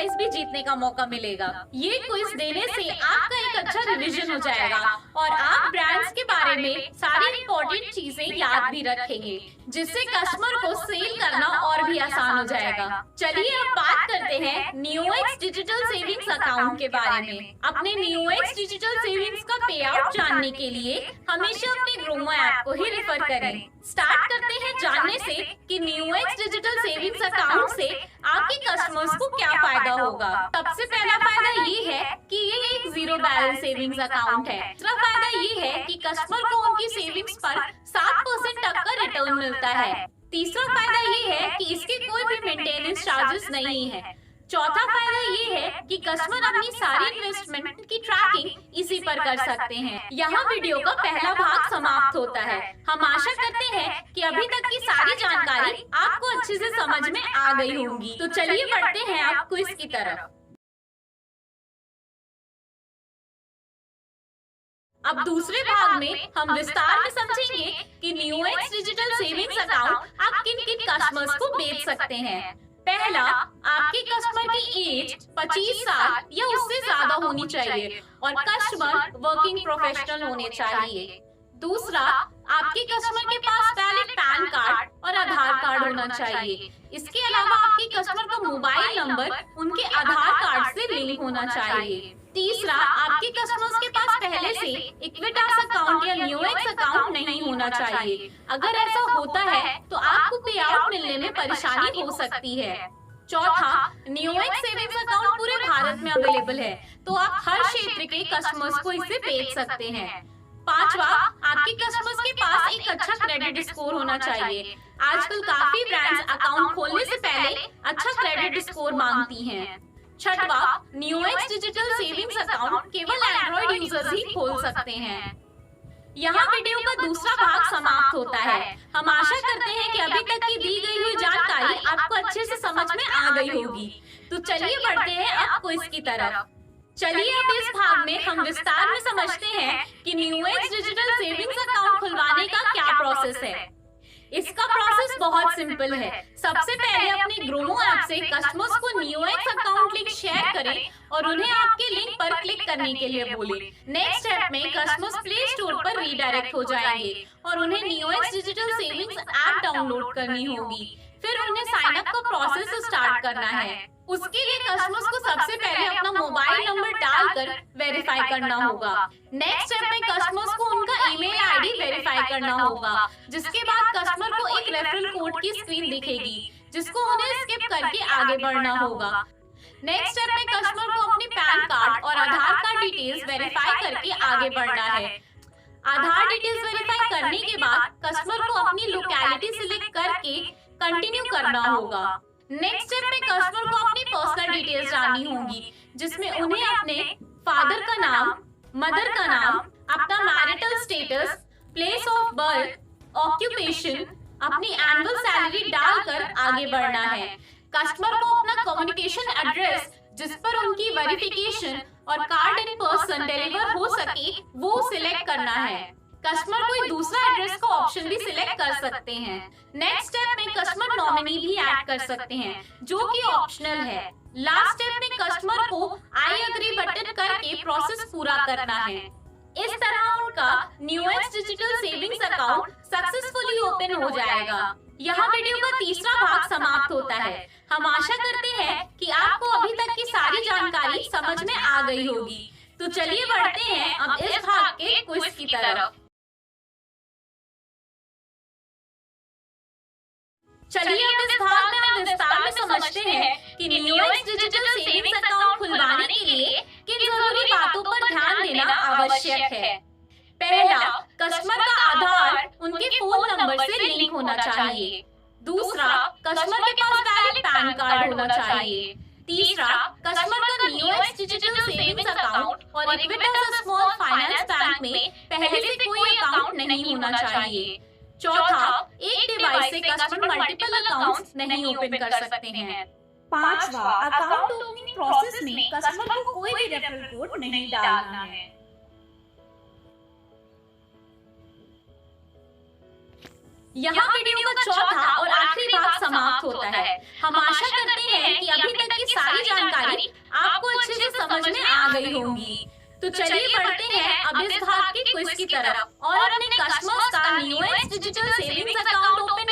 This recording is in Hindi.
प्राइज भी जीतने का मौका मिलेगा। ये क्विज देने से आपका एक अच्छा रिवीजन हो जाएगा और आप ब्रांड्स के बारे में सारी इम्पोर्टेंट चीजें याद भी रखेंगे, जिससे कस्टमर को सेल करना और भी आसान हो जाएगा। चलिए अब बात करते हैं NeoX डिजिटल सेविंग्स अकाउंट के बारे में। अपने NeoX डिजिटल सेविंग्स का पे आउट जानने के लिए हमेशा अपने ग्रोमो ऐप को ही रेफर करें। स्टार्ट करते हैं जानने से कि NeoX डिजिटल सेविंग्स अकाउंट से आपके कस्टमर्स को क्या फायदा होगा। सबसे पहला फायदा ये है कि ये एक जीरो बैलेंस सेविंग्स अकाउंट है। दूसरा फायदा ये है कि कस्टमर को उनकी सेविंग्स पर 7% तक का रिटर्न मिलता है। तीसरा फायदा ये है कि इसके कोई भी मेंटेनेंस चार्जेस नहीं है। चौथा फायदा ये है कि कस्टमर अपनी सारी इन्वेस्टमेंट की ट्रैकिंग इसी पर कर सकते हैं। यहाँ वीडियो का पहला भाग समाप्त होता है। हम आशा करते हैं कि अभी तक की सारी जानकारी आपको अच्छे से समझ में आ गई होगी। तो चलिए बढ़ते हैं अब क्विज की तरफ। अब दूसरे भाग में हम विस्तार में समझेंगे कि NeoX डिजिटल सेविंग्स अकाउंट आप किन किन कस्टमर्स को बेच सकते हैं। पहला, आपके कस्टमर की एज 25 साल या उससे ज्यादा होनी चाहिए और कस्टमर वर्किंग प्रोफेशनल होने चाहिए। दूसरा, आपके कस्टमर के पास वैलिड पैन कार्ड और आधार कार्ड होना चाहिए। इसके अलावा आपके कस्टमर का मोबाइल नंबर उनके आधार कार्ड से लिंक होना चाहिए। तीसरा, आपके कस्टमर्स के पास पहले से इक्विटास अकाउंट या NeoX अकाउंट नहीं होना चाहिए। अगर ऐसा होता है तो आपको पे आउट मिलने में परेशानी हो सकती है। चौथा, NeoX सेविंग्स अकाउंट पूरे भारत में अवेलेबल है, तो आप हर क्षेत्र के कस्टमर्स को इसे बेच सकते हैं। पांचवा, आपके कस्टमर्स के पास एक अच्छा क्रेडिट स्कोर होना चाहिए। आजकल काफी ब्रांड्स अकाउंट खोलने से पहले अच्छा क्रेडिट स्कोर मांगती हैं। छठवा, NeoX डिजिटल सेविंग्स अकाउंट केवल एंड्रॉइड यूजर्स ही खोल सकते हैं। यहाँ वीडियो का दूसरा भाग समाप्त होता है। हम आशा करते हैं कि अभी तक की दी गई हुई जानकारी आपको अच्छे से समझ में आ गई होगी। तो चलिए बढ़ते हैं अब क्विज की तरफ। चलिए अब इस भाग में हम विस्तार में समझते हैं कि NeoX डिजिटल सेविंग्स अकाउंट खुलवाने का क्या प्रोसेस है। इसका प्रोसेस बहुत सिंपल है। सबसे पहले अपने ग्रोमो ऐप से कस्टमर्स को NeoX अकाउंट लिंक शेयर करें और उन्हें आपके लिंक पर क्लिक करने के लिए बोलें। नेक्स्ट स्टेप में कस्टमर्स प्ले स्टोर पर रीडायरेक्ट हो जाएंगे और उन्हें NeoX digital savings app download करनी होगी। फिर उन्हें साइन अप का प्रोसेस स्टार्ट करना है। उसके लिए कस्टमर्स को सबसे पहले अपना मोबाइल नंबर डालकर वेरीफाई करना होगा। नेक्स्ट स्टेप में कस्टमर्स को उनका ईमेल आईडी वेरीफाई करना होगा, जिसके बाद कस्टमर को एक रेफरल कोड की स्क्रीन दिखेगी, जिसको उन्हें स्किप करके आगे बढ़ना होगा। नेक्स्ट स्टेप में कस्टमर को अपनी पैन कार्ड और आधार कार्ड डिटेल्स वेरीफाई करके आगे बढ़ना है। आधार डिटेल्स वेरीफाई करने के बाद कस्टमर को अपनी लोकेलिटी सिलेक्ट करके कंटिन्यू करना होगा। नेक्स्ट स्टेप में कस्टमर को अपनी पर्सनल डिटेल्स डालनी होगी, जिसमें उन्हें अपने फादर का नाम, मदर का नाम, अपना marital status, place of birth, occupation, अपनी एनुअल सैलरी डालकर आगे बढ़ना है। कस्टमर को अपना कम्युनिकेशन एड्रेस, जिस पर उनकी वेरिफिकेशन और कार्ड इन पर्सन डिलीवर हो सके, वो सिलेक्ट करना है। कस्टमर कोई दूसरा एड्रेस का ऑप्शन भी सिलेक्ट कर सकते हैं। नेक्स्ट स्टेप में कस्टमर नॉमिनी भी ऐड कर सकते हैं, जो कि ऑप्शनल है। लास्ट स्टेप में कस्टमर को आई एग्री बटन करके प्रोसेस पूरा करना है। इस तरह उनका NeoX digital savings account successfully open हो जाएगा। यहाँ वीडियो का तीसरा भाग समाप्त होता है। हम आशा करते हैं कि आपको अभी तक की सारी जानकारी समझ में आ गई होगी। तो चलिए बढ़ते हैं अब इस भाग के क्विज की तरफ। चलिए अब इस भाग में हम विस्तार में समझते हैं कि NeoX डिजिटल सेविंग्स अकाउंट खुलवाने के लिए किन जरूरी बातों पर ध्यान देना आवश्यक है। पहला, कस्टमर का आधार उनके फोन नंबर से लिंक होना चाहिए। दूसरा, कस्टमर के पास वैलिड पैन कार्ड होना चाहिए। तीसरा, कस्टमर का NeoX डिजिटल सेविंग्स अकाउंट और इक्विटास स्मॉल फाइनेंस बैंक में पहले से कोई अकाउंट नहीं होना चाहिए। चौथा, एक डिवाइस से कस्टमर मल्टीपल अकाउंट्स नहीं ओपन कर सकते हैं। पांचवा, अकाउंट ओपनिंग प्रोसेस में कस्टमर को कोई भी रेफरल कोड नहीं डालना है। यहाँ वीडियो का चौथा और आखिरी भाग समाप्त होता है। हम आशा करते हैं कि अभी तक की सारी जानकारी होगी। तो चलिए बढ़ते हैं अब इस भाग के क्विज की तरफ और अपने कस्टमर्स का न्यूएक्स डिजिटल सेविंग्स अकाउंट ओपन